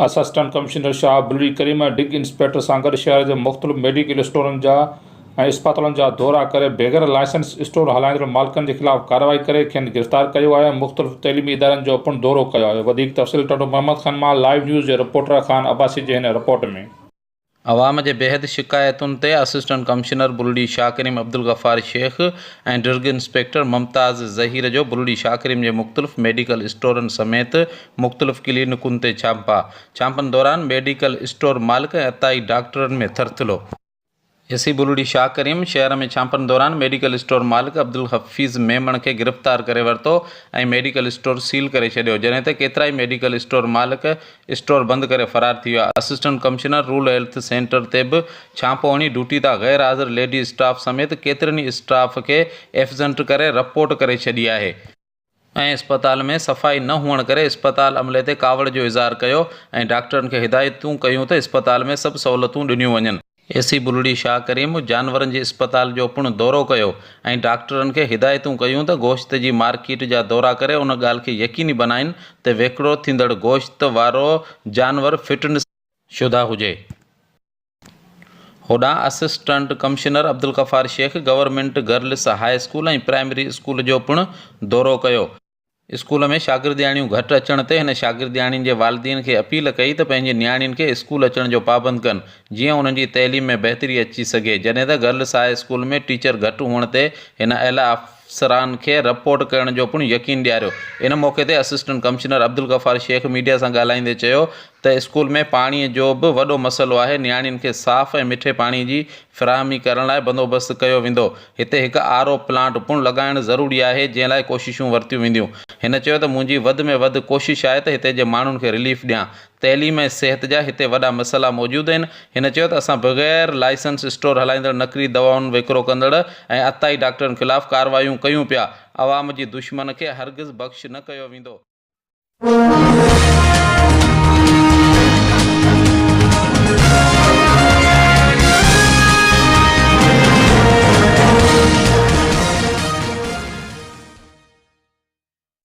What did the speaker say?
Assistant commissioner Shah बुलड़ी करीम डिग inspector सां गॾु शहर जे मुख़्तलिफ़ मेडिकल स्टोरनि जा ऐं इस्पतालनि जा दौरा करे बग़ैर लाइसेंस स्टोर हलाईंदड़ मालिकनि जे ख़िलाफ़ कार्रवाई करे खेनि गिरफ़्तार कयो आहे। मुख़्तलिफ़ तइलीमी इदारनि जो पिणु दौरो कयो आहे। वधीक तफ़सील टंडो मोहम्मद ख़ान मां लाइव न्यूज़ जे रिपोर्टर ख़ान अब्बासी जे हिन रिपोर्ट में। अवाम जे बेहद शिकायतुनि ते असिस्टेंट कमिश्नर बुलड़ी शाह करीम अब्दुल गफ़ार शेख ऐं ड्रग इंस्पेक्टर मुमताज़ ज़हीर जो बुलड़ी शाह करीम जे मुख़्तलिफ़ मेडिकल स्टोरनि समेत मुख़्तलिफ़ क्लिनिकुनि ते छापनि दौरान मेडिकल स्टोर मालिक ऐं अताई डॉक्टरनि में थरथलो। एसी बुलड़ी शाह करीम शहर में छापनि दौरान मेडिकल स्टोर मालिक अब्दुल हफ़ीज़ मेमण खे गिरफ़्तार करे वरितो ऐं मेडिकल स्टोर सील करे छॾियो, जॾहिं ते केतिरा ई मेडिकल स्टोर मालिक स्टोर बंदि करे फ़रार थी विया। Assistant commissioner rural health centre ते बि छापो हणी ड्यूटी तां गैर हाज़िर लेडी स्टाफ समेत केतिरनि ई स्टाफ खे एब्सेंट करे रिपोर्ट करे छॾी आहे ऐं इस्पताल में सफ़ाई न हुअण करे इस्पताल अमले ते कावड़ जो इज़हार कयो ऐं डॉक्टरनि खे हिदायतूं कयूं त इस्पताल में सभु सहूलियतूं ॾिनियूं वञनि। एसी बुलड़ी शाह करीम जानवरनि जे इस्पताल जो पिणु दौरो कयो ऐं डॉक्टरनि खे हिदायतूं कयूं त गोश्त जी मार्केट जा दौरा करे उन ॻाल्हि खे यकीनी बनाइनि त विकिरो थींदड़ गोश्त वारो जानवर फिटनेस शुदा हुजे। होॾां assistant commissioner Abdul Ghaffar Shaikh government girls high school ऐं प्राइमरी स्कूल जो पिणु दौरो कयो। स्कूल में शागिर्दियाणियूं घटि अचण ते हिन शागिर्दियाणियुनि जे वालिदीन खे अपील कई त पंहिंजी नियाणियुनि खे स्कूल अचण जो पाबंद कनि, जीअं उन्हनि जी तइलीम में बहितरी अची सघे। जॾहिं त गर्ल्स हाई स्कूल में टीचर घटि हुअण ते हिन आला अफ़सरान खे रिपोर्ट करण जो पिणु यकीन ॾियारियो। इन मौक़े ते assistant commissioner Abdul Ghaffar Shaikh media सां ॻाल्हाईंदे चयो त स्कूल में पाणीअ जो बि वॾो मसइलो आहे। नियाणियुनि खे साफ़ ऐं मिठे पाणी जी फ़राहमी करण लाइ बंदोबस्तु कयो वेंदो। हिते हिकु आरओ प्लांट पिणु लॻाइणु ज़रूरी आहे, जंहिं लाइ कोशिशूं वरितियूं वेंदियूं। हिन चयो त मुंहिंजी वधि में वधि कोशिशि आहे त हिते जे माण्हुनि खे रिलीफ ॾियां। तइलीम ऐं सिहत जा हिते वॾा मसइला मौजूदु आहिनि। हिन चयो त असां बग़ैर लाइसेंस स्टोर हलाईंदड़ नकली दवाउनि विकिरो कंदड़ ऐं अताई डॉक्टरनि ख़िलाफ़ कार्रवायूं कयूं पिया। अवाम जी दुश्मन खे हरगिज़ बख़्श न कयो वेंदो।